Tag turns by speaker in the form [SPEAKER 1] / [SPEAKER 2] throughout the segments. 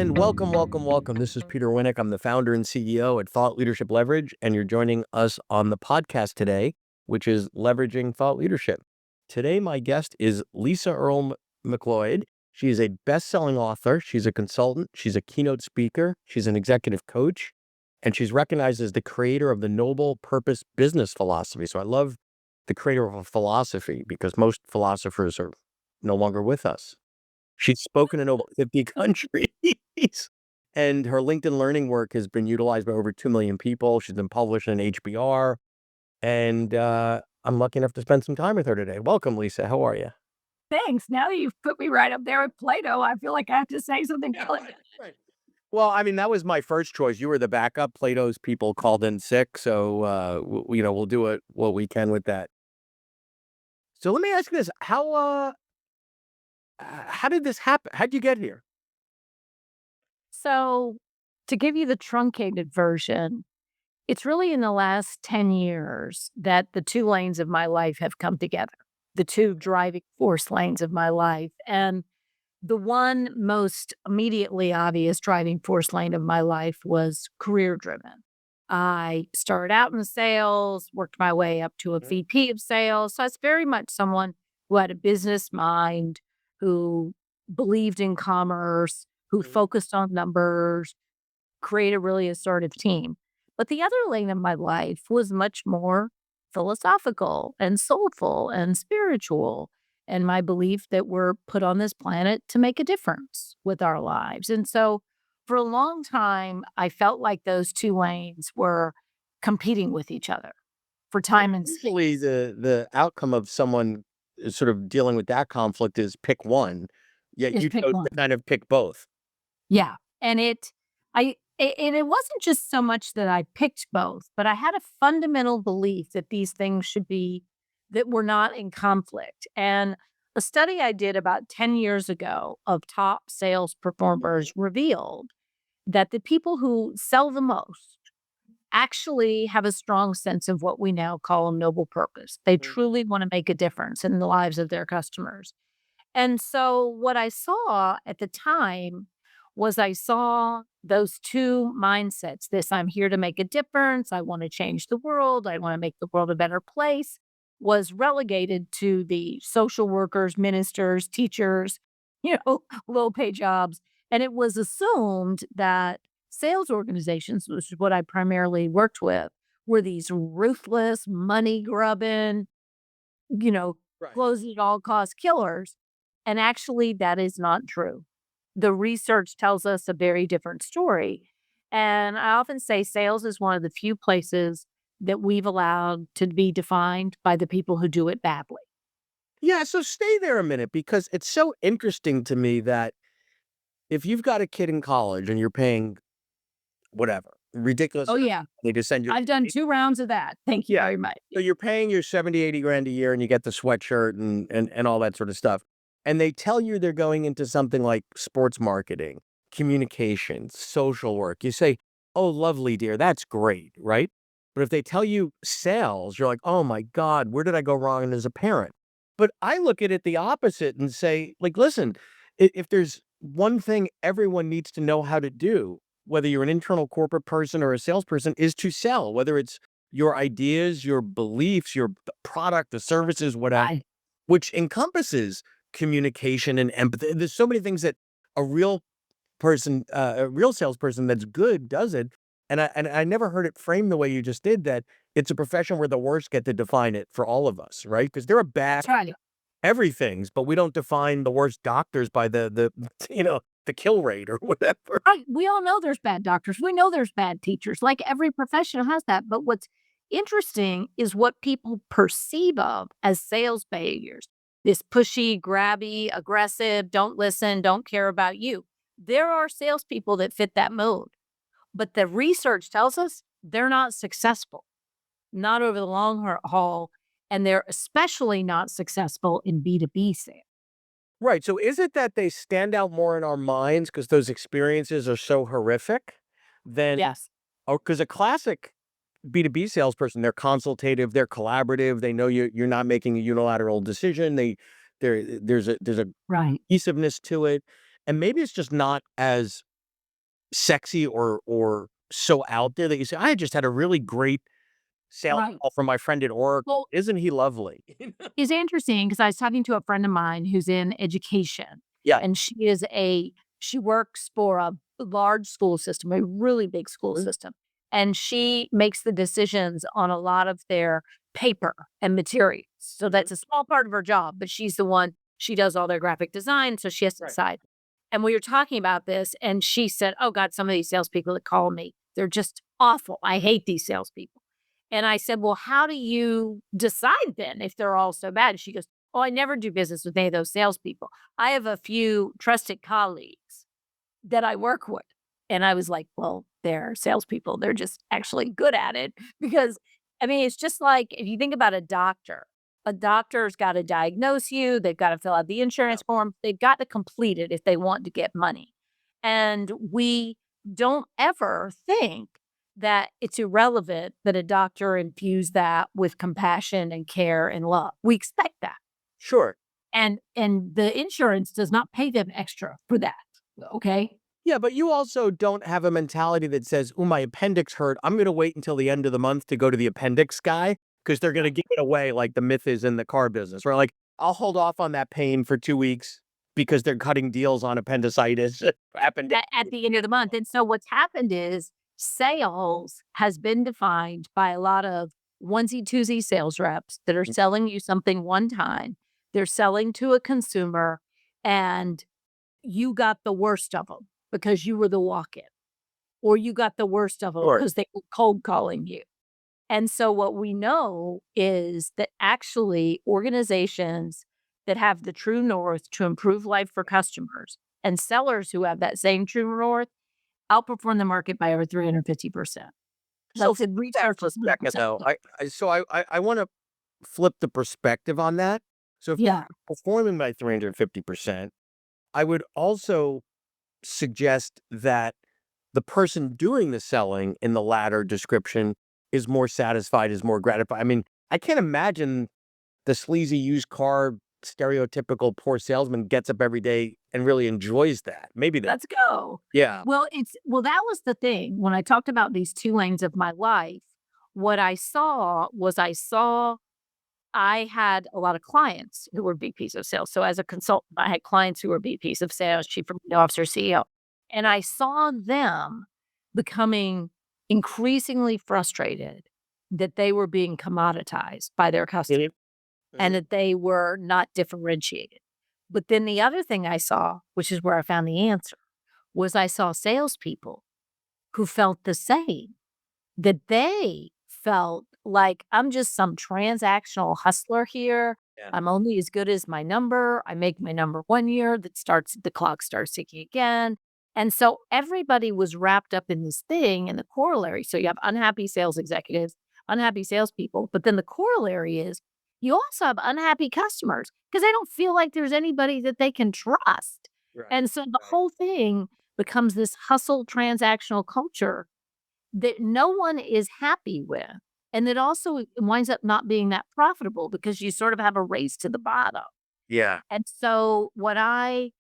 [SPEAKER 1] And welcome, welcome, welcome. This is Peter Winnick. I'm the founder and CEO at Thought Leadership Leverage, and you're joining us on the podcast today, which is Leveraging Thought Leadership. Today, my guest is Lisa McLeod. She is a best-selling author. She's a consultant. She's a keynote speaker. She's an executive coach, and she's recognized as the creator of the Noble Purpose Business Philosophy. So I love the creator of a philosophy because most philosophers are no longer with us. She's spoken in over 50 countries, and her LinkedIn Learning work has been utilized by over 2 million people. She's been published in HBR, and I'm lucky enough to spend some time with her today. Welcome, Lisa. How are you?
[SPEAKER 2] Thanks. Now that you've put me right up there with Plato, I feel like I have to say something
[SPEAKER 1] Yeah,
[SPEAKER 2] really
[SPEAKER 1] right, right. Well, I mean, that was my first choice. You were the backup. Plato's people called in sick, so we'll do what we can with that. So let me ask you this: how did this happen? How'd you get here?
[SPEAKER 2] So, to give you the truncated version, it's really in the last 10 years that the 2 lanes of my life have come together, the 2 driving force lanes of my life. And the one most immediately obvious driving force lane of my life was career driven. I started out in sales, worked my way up to a
[SPEAKER 1] Mhm,
[SPEAKER 2] VP of sales. So I was very much someone who had a business mind, who believed in commerce, who
[SPEAKER 1] mhm.
[SPEAKER 2] focused on numbers, create a really assertive team. But the other lane of my life was much more philosophical and soulful and spiritual. And my belief that we're put on this planet to make a difference with our lives. And so for a long time, I felt like those 2 lanes were competing with each other for
[SPEAKER 1] And
[SPEAKER 2] time and
[SPEAKER 1] usually
[SPEAKER 2] space.
[SPEAKER 1] the outcome of someone sort of dealing with that conflict is pick one, yet
[SPEAKER 2] Just
[SPEAKER 1] you
[SPEAKER 2] pick
[SPEAKER 1] chose to
[SPEAKER 2] one.
[SPEAKER 1] kind of pick both.
[SPEAKER 2] Yeah, and it wasn't just so much that I picked both, but I had a fundamental belief that these things should be that were not in conflict, and a study I did about 10 years ago of top sales
[SPEAKER 1] Mhm.
[SPEAKER 2] performers revealed that the people who sell the most actually have a strong sense of what we now call a noble purpose. They
[SPEAKER 1] Mhm.
[SPEAKER 2] truly wanna make a difference in the lives of their customers. And so what I saw at the time was I saw those 2 mindsets. This I'm here to make a difference. I want to change the world. I want to make the world a better place was relegated to the social workers, ministers, teachers, low pay jobs. And it was assumed that sales organizations, which is what I primarily worked with, were these ruthless, money grubbing, you know,
[SPEAKER 1] Right.
[SPEAKER 2] close at all cost killers. And actually, that is not true. The research tells us a very different story. And I often say sales is one of the few places that we've allowed to be defined by the people who do it badly.
[SPEAKER 1] Yeah, so stay there a minute because it's so interesting to me that if you've got a kid in college and you're paying whatever, ridiculous
[SPEAKER 2] Oh,
[SPEAKER 1] amount
[SPEAKER 2] yeah.
[SPEAKER 1] of money to send your
[SPEAKER 2] I've done 2 rounds of that. Thank you
[SPEAKER 1] yeah.
[SPEAKER 2] very much.
[SPEAKER 1] So you're paying your 70, 80 grand a year and you get the sweatshirt and all that sort of stuff. And they tell you they're going into something like sports marketing, communications, social work. You say, "Oh, lovely, dear. That's great." Right? But if they tell you sales, you're like, "Oh my God, where did I go wrong as a parent?" But I look at it the opposite and say, like, listen, if there's one thing everyone needs to know how to do, whether you're an internal corporate person or a salesperson, is to sell, whether it's your ideas, your beliefs, your product, the services, whatever,
[SPEAKER 2] Right.
[SPEAKER 1] which encompasses communication and empathy. There's so many things that a real a real salesperson that's good does it. And I never heard it framed the way you just did that it's a profession where the worst get to define it for all of us, right? Because there are bad
[SPEAKER 2] That's right.
[SPEAKER 1] everything's, but we don't define the worst doctors by the the kill rate or whatever.
[SPEAKER 2] Right. We all know there's bad doctors. We know there's bad teachers. Like every profession has that. But what's interesting is what people perceive of as sales behaviors. This pushy, grabby, aggressive, don't listen, don't care about you. There are salespeople that fit that mode. But the research tells us they're not successful, not over the haul. And they're especially not successful in B2B sales.
[SPEAKER 1] Right, so is it that they stand out more in our minds because those experiences are so horrific than
[SPEAKER 2] Yes.
[SPEAKER 1] or because a classic B2B salesperson, they're consultative, they're collaborative, they know you're not making a unilateral decision, there's a
[SPEAKER 2] Right.
[SPEAKER 1] cohesiveness to it, and maybe it's just not as sexy or so out there that you say, I just had a really great sales
[SPEAKER 2] Right.
[SPEAKER 1] call from my friend at Oracle.
[SPEAKER 2] Well,
[SPEAKER 1] Isn't he lovely?
[SPEAKER 2] it's interesting because I was talking to a friend of mine who's in education,
[SPEAKER 1] Yeah.
[SPEAKER 2] and she works for a large school system, a really big school
[SPEAKER 1] Mhm.
[SPEAKER 2] system, and she makes the decisions on a lot of their paper and materials. So
[SPEAKER 1] Mhm.
[SPEAKER 2] that's a small part of her job, but she does all their graphic design, so she has to
[SPEAKER 1] Right.
[SPEAKER 2] decide. And we were talking about this, and she said, "Oh God, some of these salespeople that call me, they're just awful. I hate these salespeople." And I said, "Well, how do you decide then if they're all so bad?" She goes, "Oh, I never do business with any of those salespeople. I have a few trusted colleagues that I work with." And I was like, "Well, they're salespeople. They're just actually good at it." Because, I mean, it's just like if you think about a doctor's got to diagnose you, they've got to fill out the
[SPEAKER 1] Yeah.
[SPEAKER 2] insurance form, they've got to complete it if they want to get money. And we don't ever think that it's irrelevant that a doctor infuse that with compassion and care and love. We expect that.
[SPEAKER 1] Sure.
[SPEAKER 2] And the insurance does not pay them extra for that. Okay?
[SPEAKER 1] Yeah, but you also don't have a mentality that says, "Oh, my appendix hurt. I'm gonna wait until the end of the month to go to the appendix guy because they're gonna give it away like the myth is in the car business." Or like, "I'll hold off on that pain for 2 weeks because they're cutting deals on appendicitis, appendix."
[SPEAKER 2] At the end of the month. And so what's happened is sales has been defined by a lot of onesie twosie sales reps that are selling you something one time. They're selling to a consumer and you got the worst of them because you were the walk in, or you got the worst of them
[SPEAKER 1] Sure.
[SPEAKER 2] because they were cold calling you. And so what we know is that actually organizations that have the true north to improve life for customers and sellers who have that same true north outperform the market by over 350%.
[SPEAKER 1] So
[SPEAKER 2] That's
[SPEAKER 1] from
[SPEAKER 2] in
[SPEAKER 1] that
[SPEAKER 2] research is
[SPEAKER 1] perspective, though,
[SPEAKER 2] 100%.
[SPEAKER 1] I wanna flip the perspective on that. So if
[SPEAKER 2] Yeah.
[SPEAKER 1] performing by 350%, I would also suggest that the person doing the selling in the latter description is more satisfied, is more gratified. I mean, I can't imagine the sleazy used car stereotypical poor salesman gets up every day and really enjoys that. Maybe that.
[SPEAKER 2] Let's go.
[SPEAKER 1] Yeah.
[SPEAKER 2] Well, that was the thing. When I talked about these 2 lanes of my life, what I had a lot of clients who were VPs of sales. So as a consultant, I had clients who were VPs of sales, chief revenue officer, CEO, and I saw them becoming increasingly frustrated that they were being commoditized by their customers
[SPEAKER 1] Mhm.
[SPEAKER 2] and
[SPEAKER 1] Mhm.
[SPEAKER 2] that they were not differentiated. But then the other thing I saw, which is where I found the answer, was I saw salespeople who felt the same, that they felt like I'm just some transactional hustler here.
[SPEAKER 1] Yeah.
[SPEAKER 2] I'm only as good as my number. I make my number 1 year, the clock starts ticking again. And so everybody was wrapped up in this thing and the corollary. So you have unhappy sales executives, unhappy salespeople, but then the corollary is you also have unhappy customers because they don't feel like there's anybody that they can trust.
[SPEAKER 1] Right.
[SPEAKER 2] And so the
[SPEAKER 1] Right.
[SPEAKER 2] whole thing becomes this hustle transactional culture that no one is happy with. And it also winds up not being that profitable because you sort of have a race to the bottom.
[SPEAKER 1] Yeah.
[SPEAKER 2] And so what I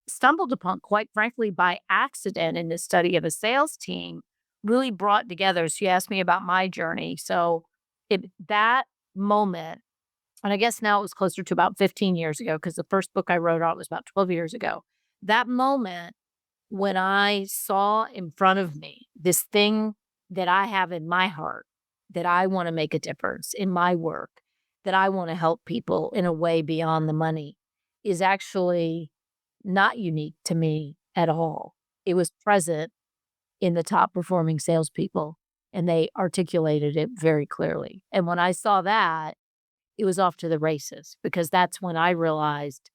[SPEAKER 2] stumbled upon, quite frankly, by accident in this study of a sales team really brought together. So you asked me about my journey. So that moment, and I guess now it was closer to about 15 years ago because the first book I wrote on was about 12 years ago. That moment when I saw in front of me this thing that I have in my heart, that I want to make a difference in my work, that I want to help people in a way beyond the money, is actually not unique to me at all. It was present in the top performing salespeople, and they articulated it very clearly. And when I saw that, it was off to the races because that's when I realized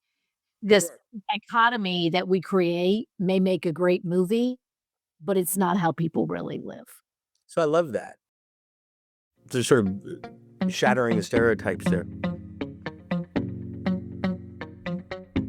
[SPEAKER 2] this
[SPEAKER 1] Sure.
[SPEAKER 2] dichotomy that we create may make a great movie, but it's not how people really live.
[SPEAKER 1] So I love that. Just sort of shattering the stereotypes there.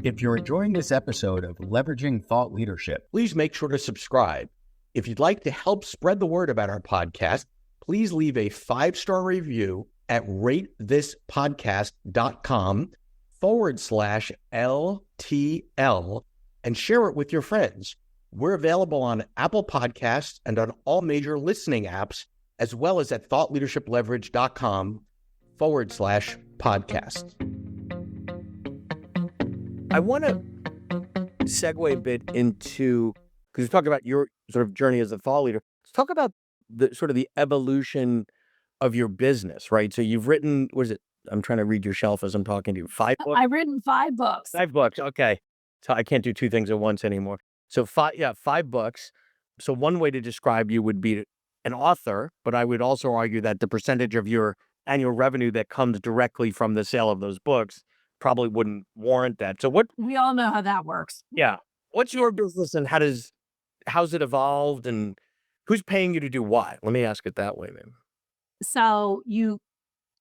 [SPEAKER 1] If you're enjoying this episode of Leveraging Thought Leadership, please make sure to subscribe. If you'd like to help spread the word about our podcast, please leave a 5-star review at ratethispodcast.com/LTL and share it with your friends.
[SPEAKER 3] We're available on Apple Podcasts and on all major listening apps, as well as at thoughtleadershipleverage.com/podcast.
[SPEAKER 1] I want to segue a bit into, because you talk about your sort of journey as a thought leader. Let's talk about the sort of the evolution of your business, right? So you've written, what is it? I'm trying to read your shelf as I'm talking to you. 5 books?
[SPEAKER 2] I've written 5 books.
[SPEAKER 1] 5 books. Okay. So I can't do 2 things at once anymore. So 5 books. So one way to describe you would be an author, but I would also argue that the percentage of your annual revenue that comes directly from the sale of those books probably wouldn't warrant that. So
[SPEAKER 2] We all know how that works.
[SPEAKER 1] yeah, what's your business and how's it evolved and who's paying you to do what? Let me ask it that way, then.
[SPEAKER 2] So you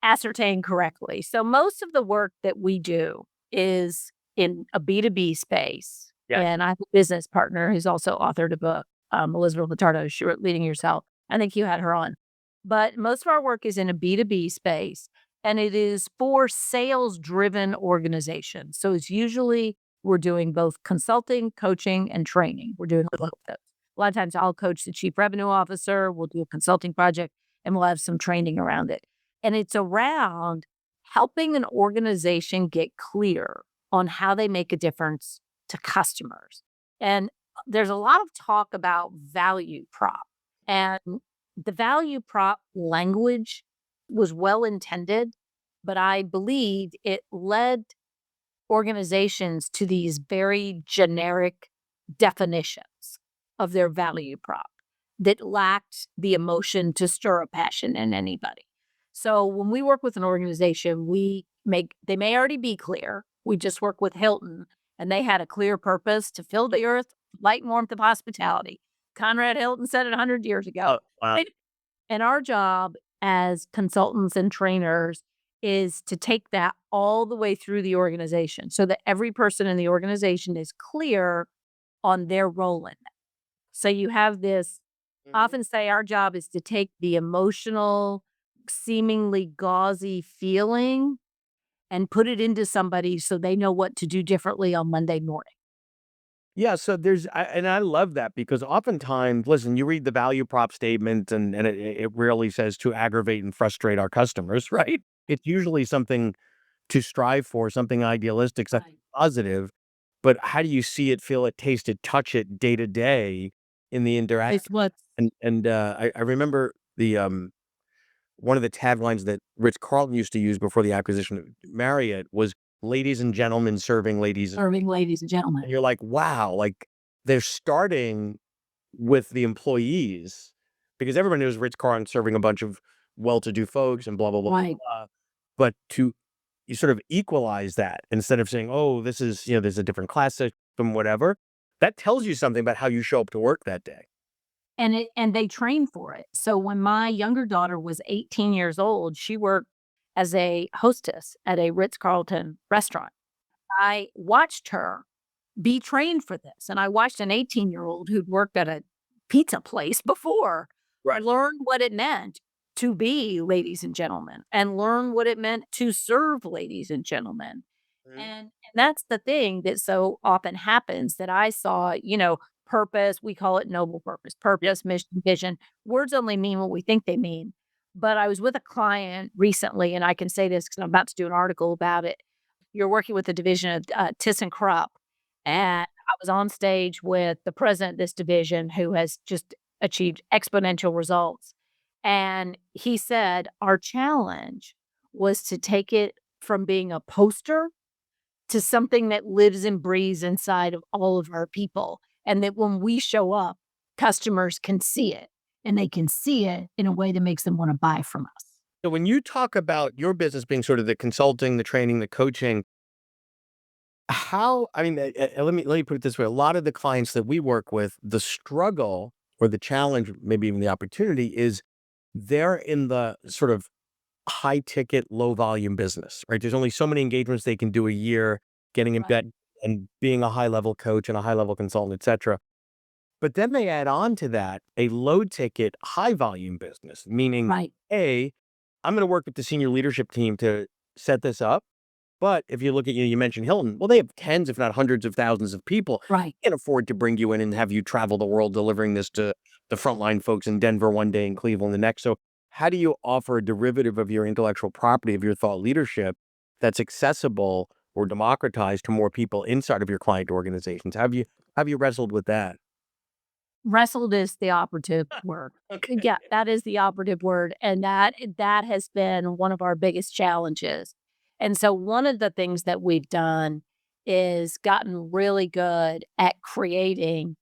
[SPEAKER 2] ascertain correctly. So most of the work that we do is in a B2B space.
[SPEAKER 1] Yes.
[SPEAKER 2] And I have a business partner who's also authored a book, Elizabeth Latardo, she wrote Leading Yourself. I think you had her on. But most of our work is in a B2B space, and it is for sales-driven organizations. So it's usually we're doing both consulting, coaching, and training. We're doing a little of those. A lot of times I'll coach the chief revenue officer, we'll do a consulting project, and we'll have some training around it. And it's around helping an organization get clear on how they make a difference to customers. And there's a lot of talk about value prop. And the value prop language was well intended, but I believe it led organizations to these very generic definitions of their value prop that lacked the emotion to stir a passion in anybody. So when we work with an organization, they may already be clear. We just work with Hilton, and they had a clear purpose to fill the earth, light and warmth of hospitality. Conrad Hilton said it 100 years ago.
[SPEAKER 1] Oh, wow.
[SPEAKER 2] Right? And our job as consultants and trainers is to take that all the way through the organization so that every person in the organization is clear on their role in it. So you have this, often say our job is to take the emotional, seemingly gauzy feeling and put it into somebody so they know what to do differently on Monday morning.
[SPEAKER 1] Yeah, so and I love that because oftentimes, listen, you read the value prop statement and it rarely says to aggravate and frustrate our customers, right? It's usually something to strive for, something idealistic, something
[SPEAKER 2] Right.
[SPEAKER 1] positive. But how do you see it, feel it, taste it, touch it day to day in the interaction?
[SPEAKER 2] It's what
[SPEAKER 1] I remember one of the taglines that Ritz Carlton used to use before the acquisition of Marriott was "Ladies and gentlemen serving ladies."
[SPEAKER 2] serving ladies and gentlemen.
[SPEAKER 1] And you're like, wow, like they're starting with the employees because everyone knows Ritz Carlton serving a bunch of well-to-do folks and blah, blah, blah,
[SPEAKER 2] Right.
[SPEAKER 1] blah. But you sort of equalize that instead of saying, oh, this is, there's a different class system, whatever. That tells you something about how you show up to work that day.
[SPEAKER 2] And they train for it. So when my younger daughter was 18 years old, she worked as a hostess at a Ritz-Carlton restaurant. I watched her be trained for this, and I watched an 18-year-old who'd worked at a pizza place before
[SPEAKER 1] Right.
[SPEAKER 2] learn what it meant to be ladies and gentlemen and learn what it meant to serve ladies and gentlemen.
[SPEAKER 1] Mhm.
[SPEAKER 2] And that's the thing that so often happens that I saw, purpose, we call it noble purpose, purpose, mission, vision. Words only mean what we think they mean. But I was with a client recently, and I can say this because I'm about to do an article about it. You're working with the division of ThyssenKrupp, and I was on stage with the president of this division who has just achieved exponential results. And he said, our challenge was to take it from being a poster to something that lives and breathes inside of all of our people. And that when we show up, customers can see it and they can see it in a way that makes them want to buy from us.
[SPEAKER 1] So when you talk about your business being sort of the consulting, the training, the coaching, let me put it this way. A lot of the clients that we work with, the struggle or the challenge, maybe even the opportunity is they're in the sort of high ticket, low volume business, right? There's only so many engagements they can do a year, getting in
[SPEAKER 2] Right.
[SPEAKER 1] bed and being a high level coach and a high level consultant, et cetera. But then they add on to that a low ticket, high volume business, meaning,
[SPEAKER 2] Right.
[SPEAKER 1] hey, I'm going to work with the senior leadership team to set this up. But if you look at, you mentioned Hilton, well, they have tens, if not hundreds of thousands of people.
[SPEAKER 2] Right.
[SPEAKER 1] They can afford to bring you in and have you travel the world delivering this to the frontline folks in Denver one day and Cleveland the next. So how do you offer a derivative of your intellectual property, of your thought leadership that's accessible or democratized to more people inside of your client organizations? Have you wrestled with that?
[SPEAKER 2] Wrestled is the operative word.
[SPEAKER 1] Okay.
[SPEAKER 2] Yeah, that is the operative word, and that has been one of our biggest challenges. And so one of the things that we've done is gotten really good at creating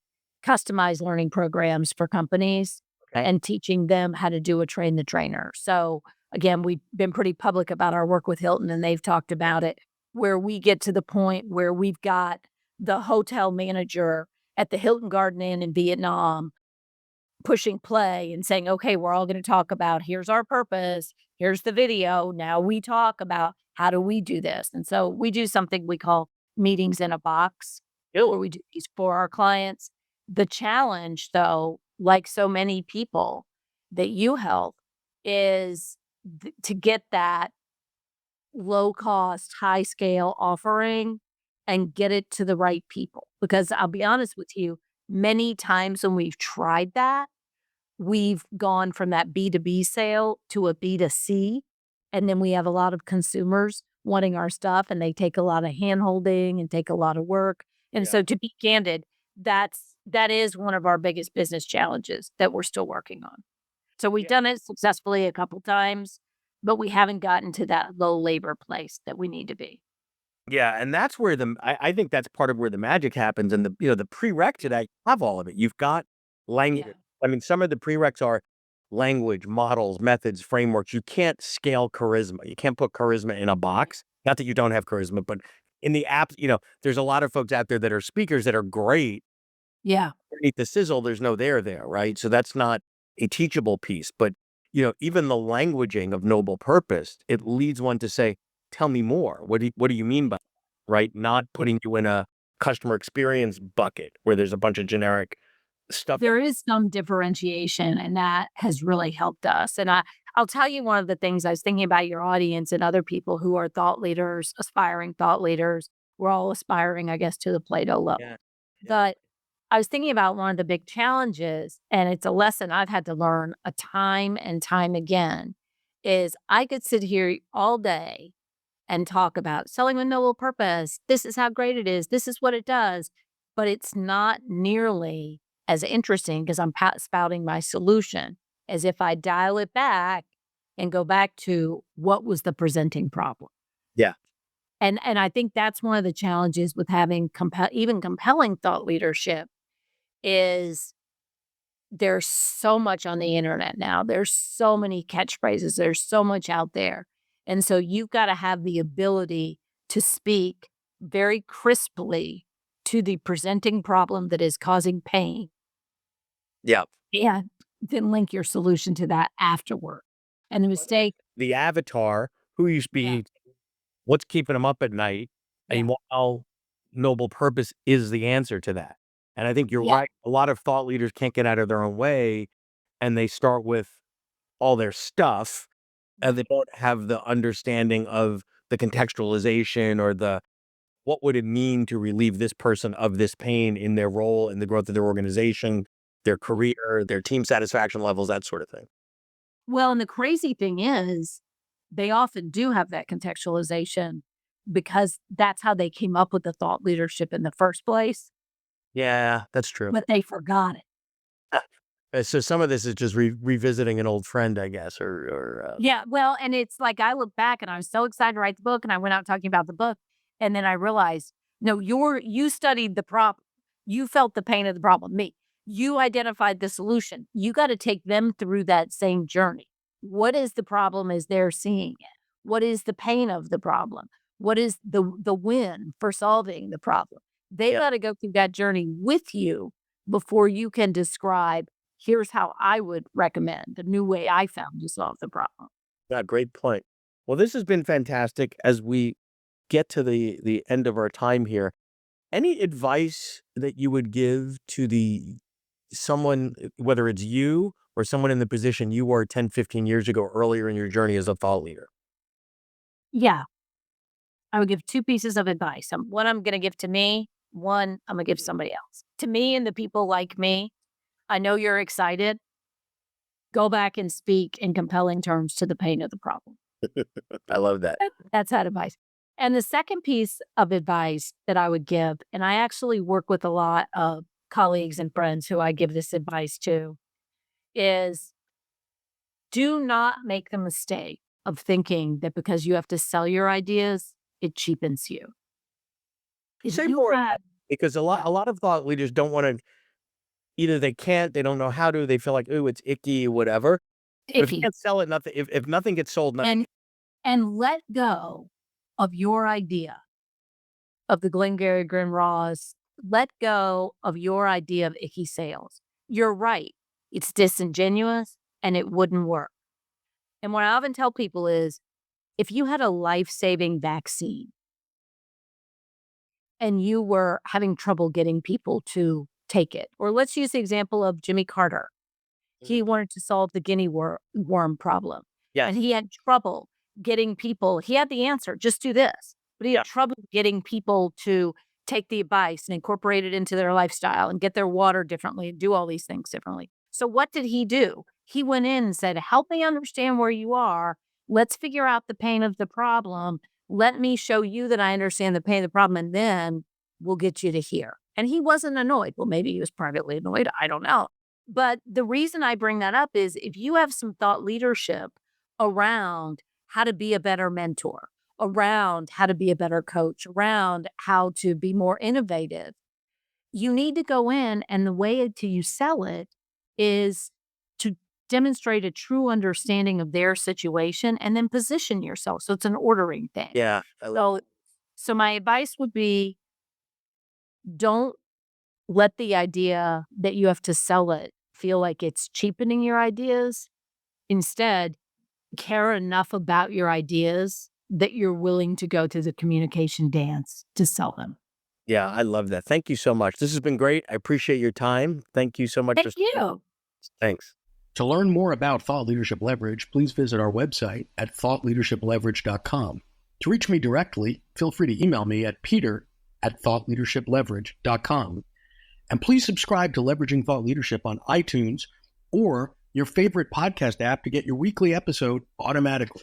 [SPEAKER 2] customized learning programs for companies
[SPEAKER 1] Okay.
[SPEAKER 2] and teaching them how to do a train the trainer. So again, we've been pretty public about our work with Hilton, and they've talked about it, where we get to the point where we've got the hotel manager at the Hilton Garden Inn in Vietnam pushing play and saying, "Okay, we're all gonna talk about here's our purpose, here's the video, now we talk about how do we do this?" And so we do something we call meetings in a box,
[SPEAKER 1] Ew.
[SPEAKER 2] where we do these for our clients. The challenge, though, like so many people that you help, is to get that low cost, high scale offering and get it to the right people. Because I'll be honest with you, many times when we've tried that, we've gone from that B2B sale to a B2C. And then we have a lot of consumers wanting our stuff, and they take a lot of hand holding and take a lot of work. And
[SPEAKER 1] Yeah.
[SPEAKER 2] so to be candid, that is one of our biggest business challenges that we're still working on. So we've
[SPEAKER 1] Yeah.
[SPEAKER 2] done it successfully a couple times, but we haven't gotten to that low labor place that we need to be.
[SPEAKER 1] Yeah, and that's where I think that's part of where the magic happens, and the prereq to that, you have all of it. You've got
[SPEAKER 2] Yeah.
[SPEAKER 1] language. I mean, some of the prereqs are language, models, methods, frameworks. You can't scale charisma. You can't put charisma in a box. Not that you don't have charisma, but in the app, there's a lot of folks out there that are speakers that are great.
[SPEAKER 2] Yeah.
[SPEAKER 1] Underneath the sizzle, there's no there, right? So that's not a teachable piece. But, even the languaging of noble purpose, it leads one to say, tell me more. What do you mean by that? Right? Not putting you in a customer experience bucket where there's a bunch of generic stuff.
[SPEAKER 2] There is some differentiation, and that has really helped us. And I'll tell you one of the things I was thinking about your audience and other people who are thought leaders, aspiring thought leaders. We're all aspiring, I guess, to the Plato
[SPEAKER 1] Yeah.
[SPEAKER 2] level.
[SPEAKER 1] Yeah.
[SPEAKER 2] But I was thinking about one of the big challenges, and it's a lesson I've had to learn a time and time again, is I could sit here all day and talk about selling with noble purpose. This is how great it is. This is what it does. But it's not nearly as interesting because I'm spouting my solution as if I dial it back and go back to what was the presenting problem.
[SPEAKER 1] Yeah.
[SPEAKER 2] And I think that's one of the challenges with having even compelling thought leadership is there's so much on the internet now. There's so many catchphrases. There's so much out there. And so you've got to have the ability to speak very crisply to the presenting problem that is causing pain
[SPEAKER 1] Yeah.
[SPEAKER 2] and then link your solution to that afterward. And the mistake,
[SPEAKER 1] The avatar, who you
[SPEAKER 2] yeah,
[SPEAKER 1] speak, what's keeping them up at night,
[SPEAKER 2] yeah,
[SPEAKER 1] and while noble purpose is the answer to that. And I think you're
[SPEAKER 2] yeah,
[SPEAKER 1] right. A lot of thought leaders can't get out of their own way, and they start with all their stuff, and they
[SPEAKER 2] right.
[SPEAKER 1] don't have the understanding of the contextualization or the what would it mean to relieve this person of this pain in their role, in the growth of their organization, their career, their team satisfaction levels, that sort of thing.
[SPEAKER 2] Well, and the crazy thing is, they often do have that contextualization because that's how they came up with the thought leadership in the first place,
[SPEAKER 1] Yeah, that's true.
[SPEAKER 2] but they forgot it.
[SPEAKER 1] So some of this is just revisiting an old friend, I guess,
[SPEAKER 2] Yeah, well, and it's like I look back and I was so excited to write the book and I went out talking about the book. And then I realized, no, you studied the problem. You felt the pain of the problem. Me. You identified the solution. You got to take them through that same journey. What is the problem as they're seeing it? What is the pain of the problem? What is the win for solving the problem? They
[SPEAKER 1] yeah,
[SPEAKER 2] got to go through that journey with you before you can describe, here's how I would recommend the new way I found to solve the problem.
[SPEAKER 1] yeah, great point. Well, this has been fantastic as we get to the end of our time here. Any advice that you would give to the someone, whether it's you or someone in the position you were 10, 15 years ago, earlier in your journey as a thought leader?
[SPEAKER 2] Yeah. I would give 2 pieces of advice. One I'm going to give to me, one I'm going to give somebody else. To me and the people like me, I know you're excited. Go back and speak in compelling terms to the pain of the problem.
[SPEAKER 1] I love that.
[SPEAKER 2] That's that advice. And the second piece of advice that I would give, and I actually work with a lot of colleagues and friends who I give this advice to, is do not make the mistake of thinking that because you have to sell your ideas, it cheapens you. If
[SPEAKER 1] Say
[SPEAKER 2] you
[SPEAKER 1] more
[SPEAKER 2] have
[SPEAKER 1] because a lot of thought leaders don't want to, either they can't, they don't know how to, they feel like, ooh, it's icky, whatever. But if you
[SPEAKER 2] icky
[SPEAKER 1] can't sell it, nothing. If nothing gets sold, nothing.
[SPEAKER 2] and let go of your idea of the Glengarry Glen Ross, let go of your idea of icky sales. You're right. It's disingenuous and it wouldn't work. And what I often tell people is if you had a life-saving vaccine and you were having trouble getting people to take it, or let's use the example of Jimmy Carter. He wanted to solve the guinea worm problem.
[SPEAKER 1] Yes.
[SPEAKER 2] And he had trouble getting people. He had the answer, just do this. But he had trouble getting people to take the advice and incorporate it into their lifestyle and get their water differently and do all these things differently. So what did he do? He went in and said, help me understand where you are. Let's figure out the pain of the problem. Let me show you that I understand the pain of the problem, and then we'll get you to here. And he wasn't annoyed. Well, maybe he was privately annoyed. I don't know. But the reason I bring that up is if you have some thought leadership around how to be a better mentor, around how to be a better coach, around how to be more innovative, you need to go in, and the way to you sell it is to demonstrate a true understanding of their situation and then position yourself. So it's an ordering thing.
[SPEAKER 1] Yeah.
[SPEAKER 2] So my advice would be don't let the idea that you have to sell it feel like it's cheapening your ideas. Instead, care enough about your ideas that you're willing to go to the communication dance to sell them.
[SPEAKER 1] Yeah, I love that. Thank you so much. This has been great. I appreciate your time. Thank you so much.
[SPEAKER 2] Thank you.
[SPEAKER 1] Thanks.
[SPEAKER 3] To learn more about Thought Leadership Leverage, please visit our website at thoughtleadershipleverage.com. To reach me directly, feel free to email me at peter@thoughtleadershipleverage.com. And please subscribe to Leveraging Thought Leadership on iTunes or your favorite podcast app to get your weekly episode automatically.